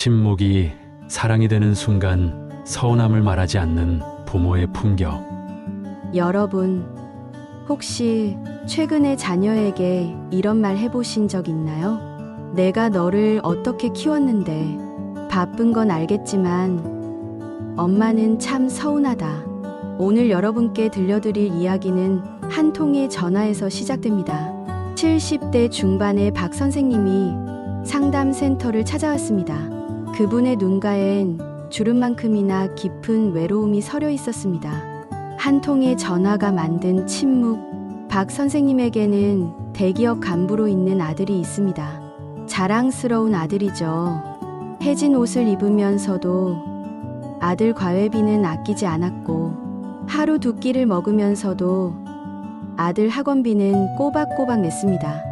침묵이 사랑이 되는 순간 서운함을 말하지 않는 부모의 품격. 여러분, 혹시 최근에 자녀에게 이런 말 해보신 적 있나요? 내가 너를 어떻게 키웠는데 바쁜 건 알겠지만 엄마는 참 서운하다. 오늘 여러분께 들려드릴 이야기는 한 통의 전화에서 시작됩니다. 70대 중반의 박 선생님이 상담센터를 찾아왔습니다. 그분의 눈가엔 주름만큼이나 깊은 외로움이 서려 있었습니다. 한 통의 전화가 만든 침묵. 박 선생님에게는 대기업 간부로 있는 아들이 있습니다. 자랑스러운 아들이죠. 해진 옷을 입으면서도 아들 과외비는 아끼지 않았고, 하루 두 끼를 먹으면서도 아들 학원비는 꼬박꼬박 냈습니다.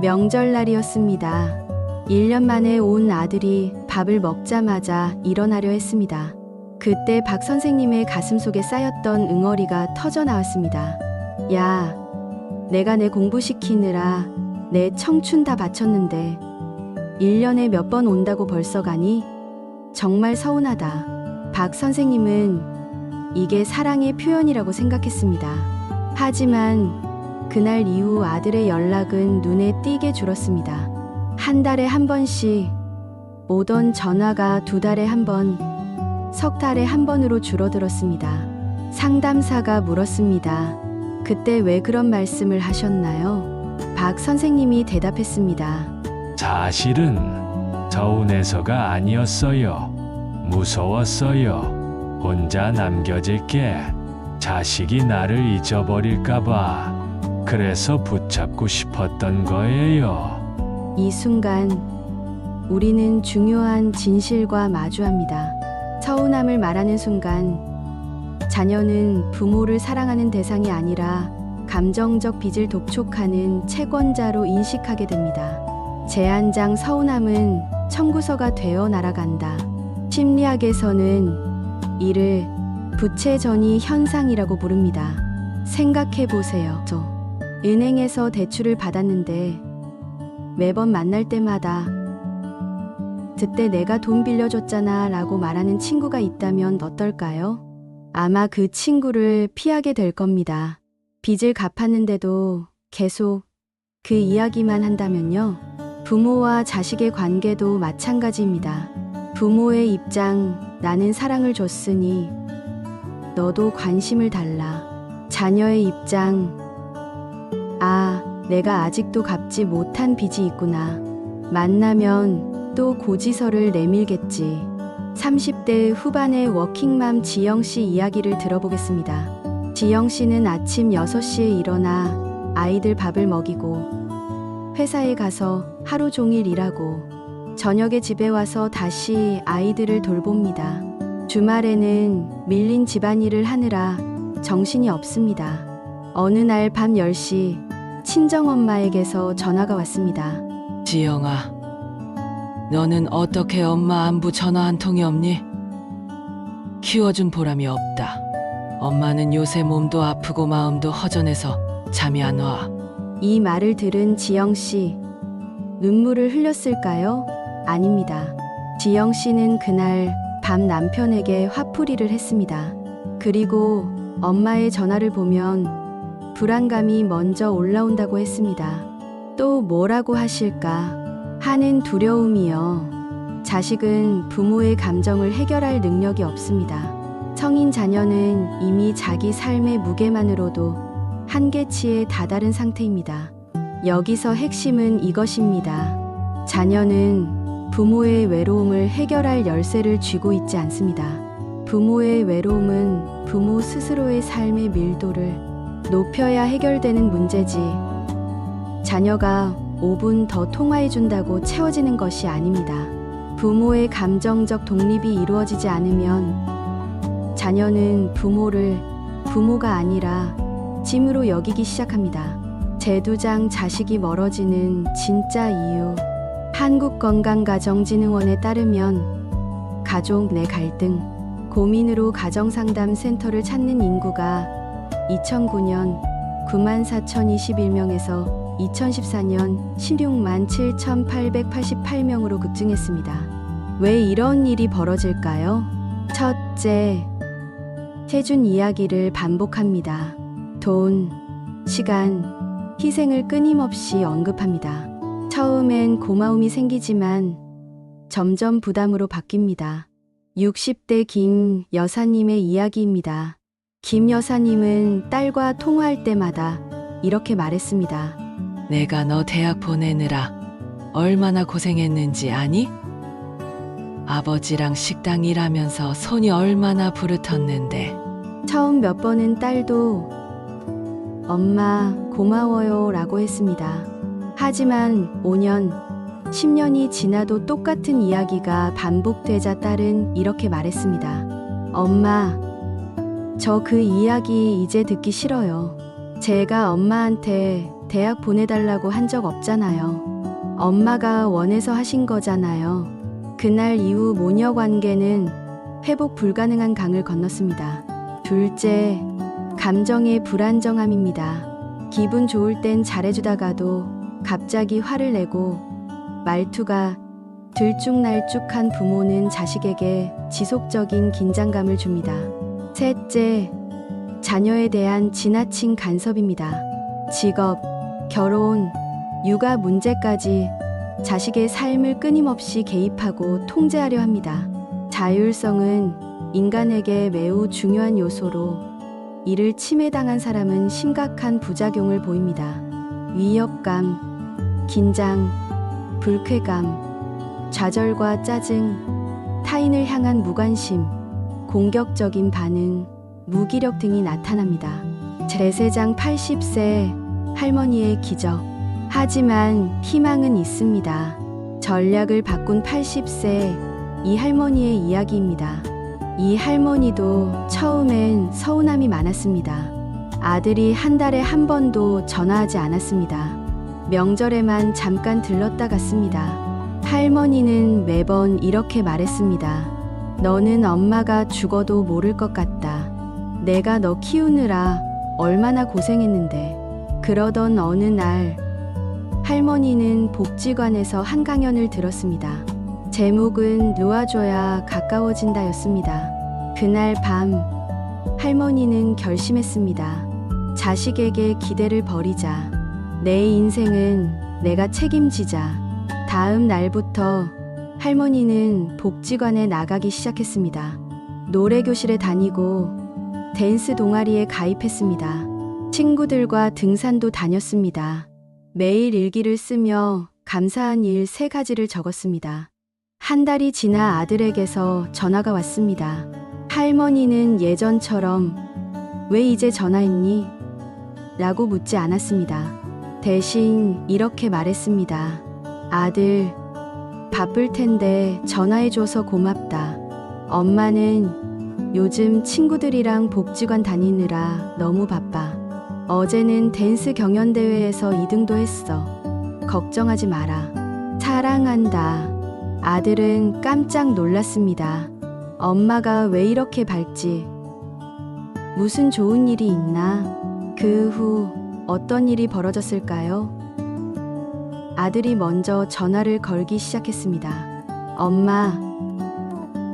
명절날이었습니다. 1년 만에 온 아들이 밥을 먹자마자 일어나려 했습니다. 그때 박 선생님의 가슴속에 쌓였던 응어리가 터져 나왔습니다. 야, 내가 내 공부시키느라 내 청춘 다 바쳤는데 1년에 몇 번 온다고 벌써 가니? 정말 서운하다. 박 선생님은 이게 사랑의 표현이라고 생각했습니다. 하지만 그날 이후 아들의 연락은 눈에 띄게 줄었습니다. 한 달에 한 번씩 오던 전화가 두 달에 한 번, 석 달에 한 번으로 줄어들었습니다. 상담사가 물었습니다. 그때 왜 그런 말씀을 하셨나요? 박 선생님이 대답했습니다. 사실은 서운해서가 아니었어요. 무서웠어요. 혼자 남겨질게. 자식이 나를 잊어버릴까봐. 그래서 붙잡고 싶었던 거예요. 이 순간 우리는 중요한 진실과 마주합니다. 서운함을 말하는 순간 자녀는 부모를 사랑하는 대상이 아니라 감정적 빚을 독촉하는 채권자로 인식하게 됩니다. 제한장 서운함은 청구서가 되어 날아간다. 심리학에서는 이를 부채전이 현상이라고 부릅니다. 생각해 보세요. 저 은행에서 대출을 받았는데 매번 만날 때마다 그때 내가 돈 빌려줬잖아 라고 말하는 친구가 있다면 어떨까요? 아마 그 친구를 피하게 될 겁니다. 빚을 갚았는데도 계속 그 이야기만 한다면요. 부모와 자식의 관계도 마찬가지입니다. 부모의 입장, 나는 사랑을 줬으니 너도 관심을 달라. 자녀의 입장, 아, 내가 아직도 갚지 못한 빚이 있구나. 만나면 또 고지서를 내밀겠지. 30대 후반의 워킹맘 지영씨 이야기를 들어보겠습니다. 지영씨는 아침 6시에 일어나 아이들 밥을 먹이고 회사에 가서 하루 종일 일하고 저녁에 집에 와서 다시 아이들을 돌봅니다. 주말에는 밀린 집안일을 하느라 정신이 없습니다. 어느 날 밤 10시 친정엄마에게서 전화가 왔습니다. 지영아, 너는 어떻게 엄마 안부 전화 한 통이 없니? 키워준 보람이 없다. 엄마는 요새 몸도 아프고 마음도 허전해서 잠이 안 와. 이 말을 들은 지영씨, 눈물을 흘렸을까요? 아닙니다. 지영씨는 그날 밤 남편에게 화풀이를 했습니다. 그리고 엄마의 전화를 보면 불안감이 먼저 올라온다고 했습니다. 또 뭐라고 하실까 하는 두려움이요. 자식은 부모의 감정을 해결할 능력이 없습니다. 성인 자녀는 이미 자기 삶의 무게만으로도 한계치에 다다른 상태입니다. 여기서 핵심은 이것입니다. 자녀는 부모의 외로움을 해결할 열쇠를 쥐고 있지 않습니다. 부모의 외로움은 부모 스스로의 삶의 밀도를 높여야 해결되는 문제지, 자녀가 5분 더 통화해준다고 채워지는 것이 아닙니다. 부모의 감정적 독립이 이루어지지 않으면 자녀는 부모를 부모가 아니라 짐으로 여기기 시작합니다. 재두장 자식이 멀어지는 진짜 이유. 한국건강가정진흥원에 따르면 가족 내 갈등, 고민으로 가정상담센터를 찾는 인구가 2009년 94,021명에서 2014년 16만 7,888명으로 급증했습니다. 왜 이런 일이 벌어질까요? 첫째, 해준 이야기를 반복합니다. 돈, 시간, 희생을 끊임없이 언급합니다. 처음엔 고마움이 생기지만 점점 부담으로 바뀝니다. 60대 김 여사님의 이야기입니다. 김 여사님은 딸과 통화할 때마다 이렇게 말했습니다. 내가 너 대학 보내느라 얼마나 고생했는지 아니? 아버지랑 식당 일하면서 손이 얼마나 부르텄는데. 처음 몇 번은 딸도 엄마 고마워요 라고 했습니다. 하지만 5년, 10년이 지나도 똑같은 이야기가 반복되자 딸은 이렇게 말했습니다. 엄마, 저 그 이야기 이제 듣기 싫어요. 제가 엄마한테 대학 보내달라고 한 적 없잖아요. 엄마가 원해서 하신 거잖아요. 그날 이후 모녀 관계는 회복 불가능한 강을 건넜습니다. 둘째, 감정의 불안정함입니다. 기분 좋을 땐 잘해주다가도 갑자기 화를 내고 말투가 들쭉날쭉한 부모는 자식에게 지속적인 긴장감을 줍니다. 셋째, 자녀에 대한 지나친 간섭입니다. 직업, 결혼, 육아 문제까지 자식의 삶을 끊임없이 개입하고 통제하려 합니다. 자율성은 인간에게 매우 중요한 요소로 이를 침해당한 사람은 심각한 부작용을 보입니다. 위협감, 긴장, 불쾌감, 좌절과 짜증, 타인을 향한 무관심, 공격적인 반응, 무기력 등이 나타납니다. 제세장 80세 할머니의 기적. 하지만 희망은 있습니다. 전략을 바꾼 80세 이 할머니의 이야기입니다. 이 할머니도 처음엔 서운함이 많았습니다. 아들이 한 달에 한 번도 전화하지 않았습니다. 명절에만 잠깐 들렀다 갔습니다. 할머니는 매번 이렇게 말했습니다. 너는 엄마가 죽어도 모를 것 같다. 내가 너 키우느라 얼마나 고생했는데. 그러던 어느 날 할머니는 복지관에서 한 강연을 들었습니다. 제목은 놓아줘야 가까워진다였습니다. 그날 밤 할머니는 결심했습니다. 자식에게 기대를 버리자. 내 인생은 내가 책임지자. 다음 날부터 할머니는 복지관에 나가기 시작했습니다. 노래교실에 다니고 댄스 동아리에 가입했습니다. 친구들과 등산도 다녔습니다. 매일 일기를 쓰며 감사한 일 3가지를 적었습니다. 한 달이 지나 아들에게서 전화가 왔습니다. 할머니는 예전처럼 왜 이제 전화했니? 라고 묻지 않았습니다. 대신 이렇게 말했습니다. 아들, 바쁠 텐데 전화해줘서 고맙다. 엄마는 요즘 친구들이랑 복지관 다니느라 너무 바빠. 어제는 댄스 경연대회에서 2등도 했어. 걱정하지 마라. 사랑한다. 아들은 깜짝 놀랐습니다. 엄마가 왜 이렇게 밝지? 무슨 좋은 일이 있나? 그 후 어떤 일이 벌어졌을까요? 아들이 먼저 전화를 걸기 시작했습니다. 엄마,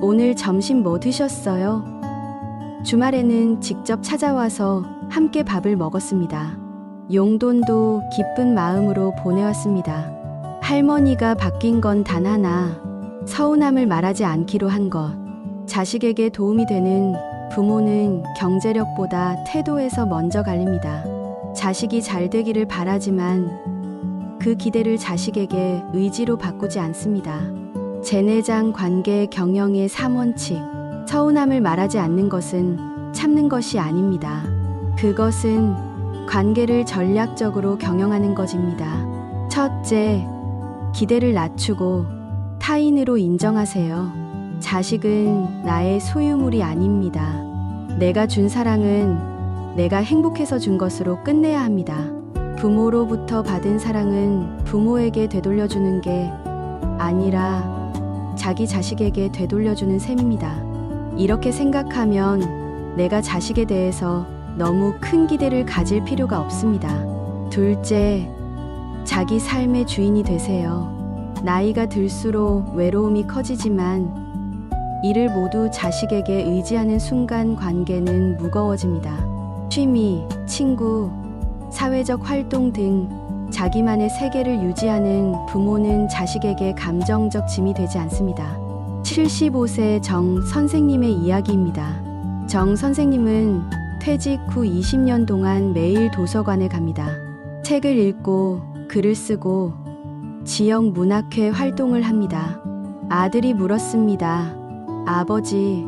오늘 점심 뭐 드셨어요? 주말에는 직접 찾아와서 함께 밥을 먹었습니다. 용돈도 기쁜 마음으로 보내왔습니다. 할머니가 바뀐 건 단 하나, 서운함을 말하지 않기로 한 것. 자식에게 도움이 되는 부모는 경제력보다 태도에서 먼저 갈립니다. 자식이 잘 되기를 바라지만 그 기대를 자식에게 의지로 바꾸지 않습니다. 제내장 관계 경영의 3원칙. 서운함을 말하지 않는 것은 참는 것이 아닙니다. 그것은 관계를 전략적으로 경영하는 것입니다. 첫째, 기대를 낮추고 타인으로 인정하세요. 자식은 나의 소유물이 아닙니다. 내가 준 사랑은 내가 행복해서 준 것으로 끝내야 합니다. 부모로부터 받은 사랑은 부모에게 되돌려주는 게 아니라 자기 자식에게 되돌려주는 셈입니다. 이렇게 생각하면 내가 자식에 대해서 너무 큰 기대를 가질 필요가 없습니다. 둘째, 자기 삶의 주인이 되세요. 나이가 들수록 외로움이 커지지만 이를 모두 자식에게 의지하는 순간 관계는 무거워집니다. 취미, 친구, 사회적 활동 등 자기만의 세계를 유지하는 부모는 자식에게 감정적 짐이 되지 않습니다. 75세 정 선생님의 이야기입니다. 정 선생님은 퇴직 후 20년 동안 매일 도서관에 갑니다. 책을 읽고 글을 쓰고 지역 문학회 활동을 합니다. 아들이 물었습니다. 아버지,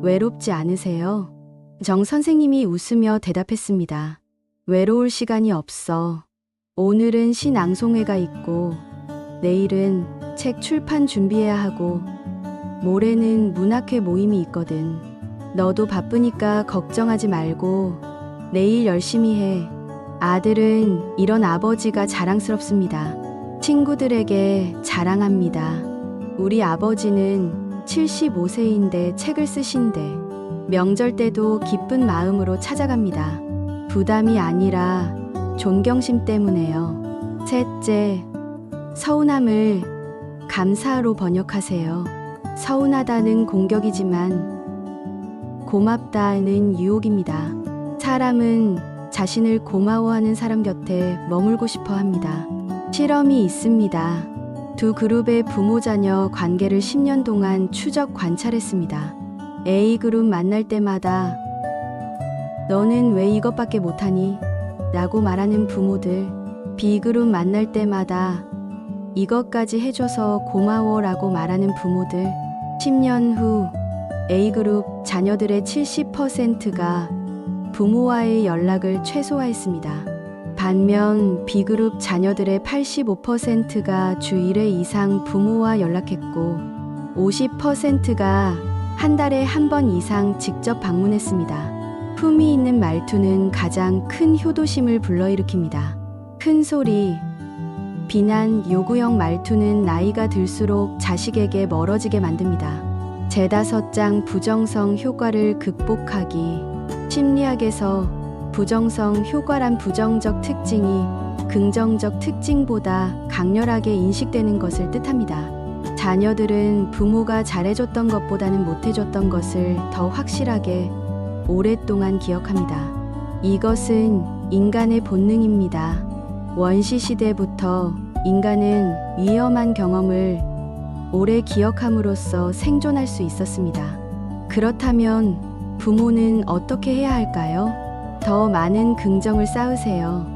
외롭지 않으세요? 정 선생님이 웃으며 대답했습니다. 외로울 시간이 없어. 오늘은 시낭송회가 있고, 내일은 책 출판 준비해야 하고, 모레는 문학회 모임이 있거든. 너도 바쁘니까 걱정하지 말고 내일 열심히 해. 아들은 이런 아버지가 자랑스럽습니다. 친구들에게 자랑합니다. 우리 아버지는 75세인데 책을 쓰신대. 명절 때도 기쁜 마음으로 찾아갑니다. 부담이 아니라 존경심 때문에요. 셋째, 서운함을 감사로 번역하세요. 서운하다는 공격이지만 고맙다는 유혹입니다. 사람은 자신을 고마워하는 사람 곁에 머물고 싶어 합니다. 실험이 있습니다. 두 그룹의 부모 자녀 관계를 10년 동안 추적 관찰했습니다. A그룹 만날 때마다 너는 왜 이것밖에 못하니? 라고 말하는 부모들, B그룹 만날 때마다 이것까지 해줘서 고마워 라고 말하는 부모들. 10년 후 A그룹 자녀들의 70%가 부모와의 연락을 최소화했습니다. 반면 B그룹 자녀들의 85%가 주 1회 이상 부모와 연락했고 50%가 한 달에 한 번 이상 직접 방문했습니다. 품위 있는 말투는 가장 큰 효도심을 불러일으킵니다. 큰 소리, 비난, 요구형 말투는 나이가 들수록 자식에게 멀어지게 만듭니다. 제5장 부정성 효과를 극복하기. 심리학에서 부정성 효과란 부정적 특징이 긍정적 특징보다 강렬하게 인식되는 것을 뜻합니다. 자녀들은 부모가 잘해줬던 것보다는 못해줬던 것을 더 확실하게 오랫동안 기억합니다. 이것은 인간의 본능입니다. 원시시대부터 인간은 위험한 경험을 오래 기억함으로써 생존할 수 있었습니다. 그렇다면 부모는 어떻게 해야 할까요? 더 많은 긍정을 쌓으세요.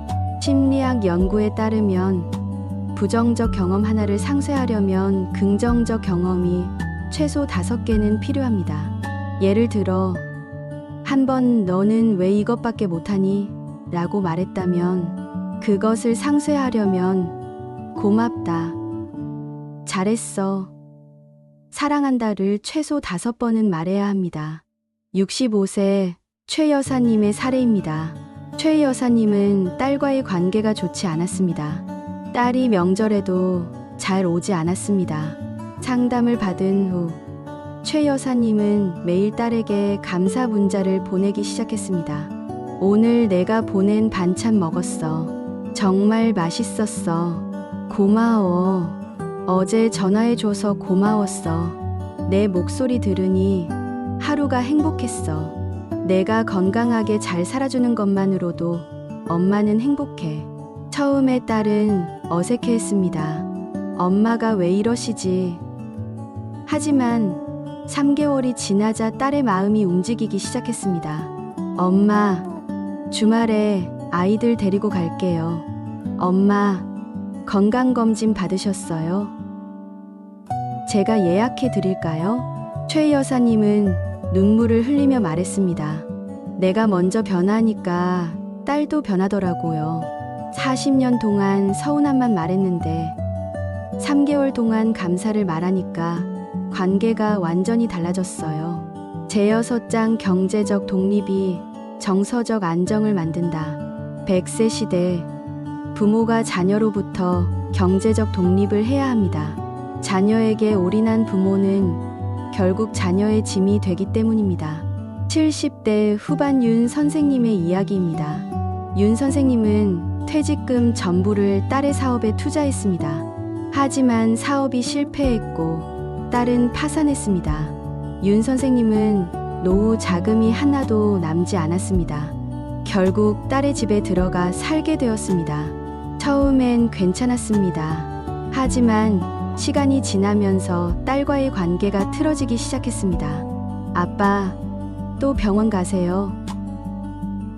심리학 연구에 따르면 부정적 경험 하나를 상쇄하려면 긍정적 경험이 최소 5개는 필요합니다. 예를 들어, 한번 너는 왜 이것밖에 못하니? 라고 말했다면 그것을 상쇄하려면 고맙다, 잘했어, 사랑한다를 최소 5번은 말해야 합니다. 65세 최 여사님의 사례입니다. 최 여사님은 딸과의 관계가 좋지 않았습니다. 딸이 명절에도 잘 오지 않았습니다. 상담을 받은 후 최 여사님은 매일 딸에게 감사 문자를 보내기 시작했습니다. 오늘 내가 보낸 반찬 먹었어. 정말 맛있었어. 고마워. 어제 전화해줘서 고마웠어. 내 목소리 들으니 하루가 행복했어. 내가 건강하게 잘 살아주는 것만으로도 엄마는 행복해. 처음에 딸은 어색해했습니다. 엄마가 왜 이러시지? 하지만 3개월이 지나자 딸의 마음이 움직이기 시작했습니다. 엄마, 주말에 아이들 데리고 갈게요. 엄마, 건강검진 받으셨어요? 제가 예약해 드릴까요? 최 여사님은 눈물을 흘리며 말했습니다. 내가 먼저 변하니까 딸도 변하더라고요. 40년 동안 서운함만 말했는데 3개월 동안 감사를 말하니까 관계가 완전히 달라졌어요. 제6장 경제적 독립이 정서적 안정을 만든다. 100세 시대, 부모가 자녀로부터 경제적 독립을 해야 합니다. 자녀에게 올인한 부모는 결국 자녀의 짐이 되기 때문입니다. 70대 후반 윤 선생님의 이야기입니다. 윤 선생님은 퇴직금 전부를 딸의 사업에 투자했습니다. 하지만 사업이 실패했고 딸은 파산했습니다. 윤 선생님은 노후 자금이 하나도 남지 않았습니다. 결국 딸의 집에 들어가 살게 되었습니다. 처음엔 괜찮았습니다. 하지만 시간이 지나면서 딸과의 관계가 틀어지기 시작했습니다. 아빠, 또 병원 가세요.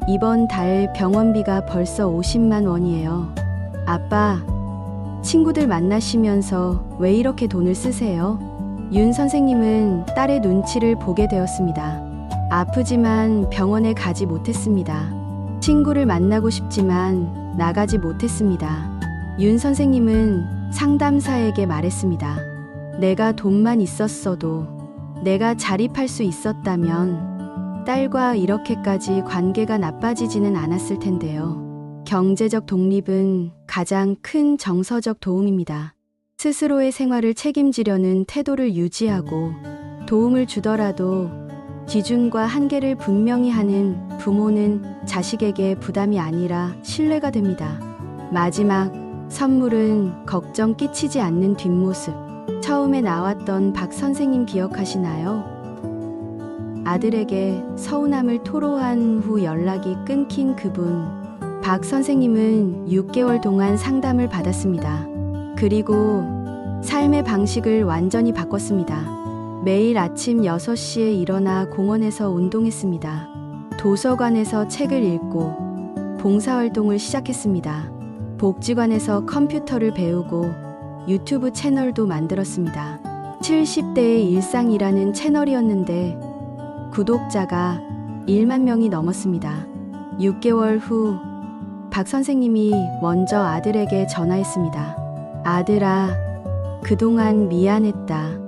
이번 달 병원비가 벌써 50만 원이에요. 아빠, 친구들 만나시면서 왜 이렇게 돈을 쓰세요? 윤 선생님은 딸의 눈치를 보게 되었습니다. 아프지만 병원에 가지 못했습니다. 친구를 만나고 싶지만 나가지 못했습니다. 윤 선생님은 상담사에게 말했습니다. 내가 돈만 있었어도, 내가 자립할 수 있었다면 딸과 이렇게까지 관계가 나빠지지는 않았을 텐데요. 경제적 독립은 가장 큰 정서적 도움입니다. 스스로의 생활을 책임지려는 태도를 유지하고 도움을 주더라도 기준과 한계를 분명히 하는 부모는 자식에게 부담이 아니라 신뢰가 됩니다. 마지막 선물은 걱정 끼치지 않는 뒷모습. 처음에 나왔던 박 선생님 기억하시나요? 아들에게 서운함을 토로한 후 연락이 끊긴 그분. 박 선생님은 6개월 동안 상담을 받았습니다. 그리고 삶의 방식을 완전히 바꿨습니다. 매일 아침 6시에 일어나 공원에서 운동했습니다. 도서관에서 책을 읽고 봉사활동을 시작했습니다. 복지관에서 컴퓨터를 배우고 유튜브 채널도 만들었습니다. 70대의 일상이라는 채널이었는데 구독자가 1만 명이 넘었습니다. 6개월 후 박 선생님이 먼저 아들에게 전화했습니다. 아들아, 그동안 미안했다.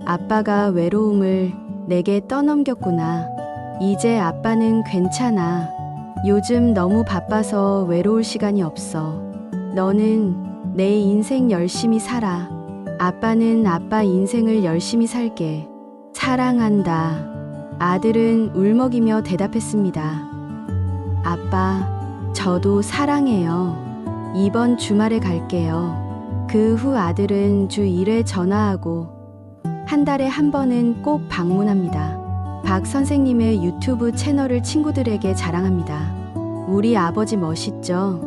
아빠가 외로움을 내게 떠넘겼구나. 이제 아빠는 괜찮아. 요즘 너무 바빠서 외로울 시간이 없어. 너는 내 인생 열심히 살아. 아빠는 아빠 인생을 열심히 살게. 사랑한다. 아들은 울먹이며 대답했습니다. 아빠, 저도 사랑해요. 이번 주말에 갈게요. 그 후 아들은 주 1회 전화하고 한 달에 한 번은 꼭 방문합니다. 박 선생님의 유튜브 채널을 친구들에게 자랑합니다. 우리 아버지 멋있죠?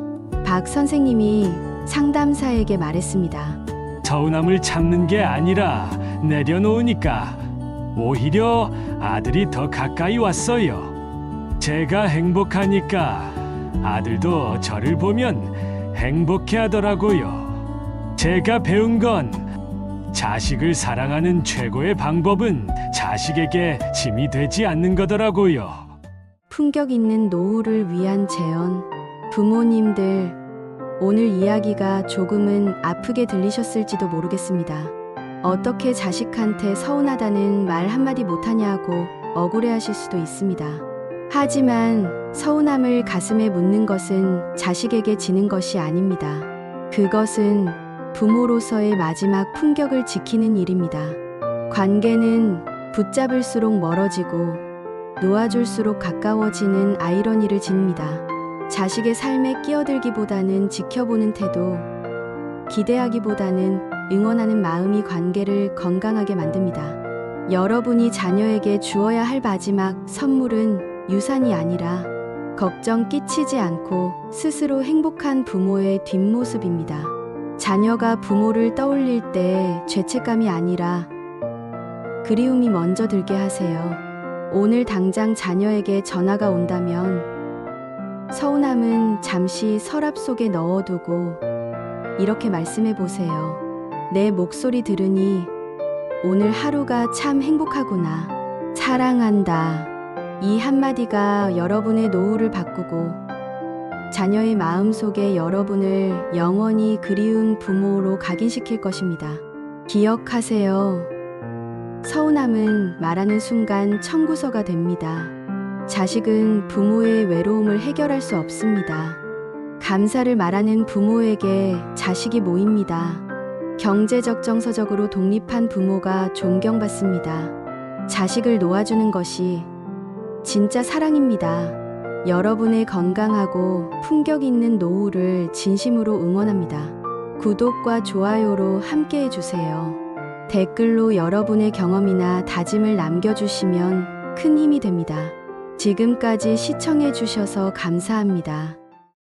박 선생님이 상담사에게 말했습니다. 서운함을 참는 게 아니라 내려놓으니까 오히려 아들이 더 가까이 왔어요. 제가 행복하니까 아들도 저를 보면 행복해 하더라고요. 제가 배운 건 자식을 사랑하는 최고의 방법은 자식에게 짐이 되지 않는 거더라고요. 품격 있는 노후를 위한 재현. 부모님들, 오늘 이야기가 조금은 아프게 들리셨을지도 모르겠습니다. 어떻게 자식한테 서운하다는 말 한마디 못하냐고 억울해하실 수도 있습니다. 하지만 서운함을 가슴에 묻는 것은 자식에게 지는 것이 아닙니다. 그것은 부모로서의 마지막 품격을 지키는 일입니다. 관계는 붙잡을수록 멀어지고 놓아줄수록 가까워지는 아이러니를 지닙니다. 자식의 삶에 끼어들기보다는 지켜보는 태도, 기대하기보다는 응원하는 마음이 관계를 건강하게 만듭니다. 여러분이 자녀에게 주어야 할 마지막 선물은 유산이 아니라 걱정 끼치지 않고 스스로 행복한 부모의 뒷모습입니다. 자녀가 부모를 떠올릴 때 죄책감이 아니라 그리움이 먼저 들게 하세요. 오늘 당장 자녀에게 전화가 온다면 서운함은 잠시 서랍 속에 넣어두고 이렇게 말씀해 보세요. 내 목소리 들으니 오늘 하루가 참 행복하구나. 사랑한다. 이 한마디가 여러분의 노후를 바꾸고 자녀의 마음속에 여러분을 영원히 그리운 부모로 각인시킬 것입니다. 기억하세요. 서운함은 말하는 순간 청구서가 됩니다. 자식은 부모의 외로움을 해결할 수 없습니다. 감사를 말하는 부모에게 자식이 모입니다. 경제적 정서적으로 독립한 부모가 존경받습니다. 자식을 놓아주는 것이 진짜 사랑입니다. 여러분의 건강하고 품격 있는 노후를 진심으로 응원합니다. 구독과 좋아요로 함께 해주세요. 댓글로 여러분의 경험이나 다짐을 남겨주시면 큰 힘이 됩니다. 지금까지 시청해주셔서 감사합니다.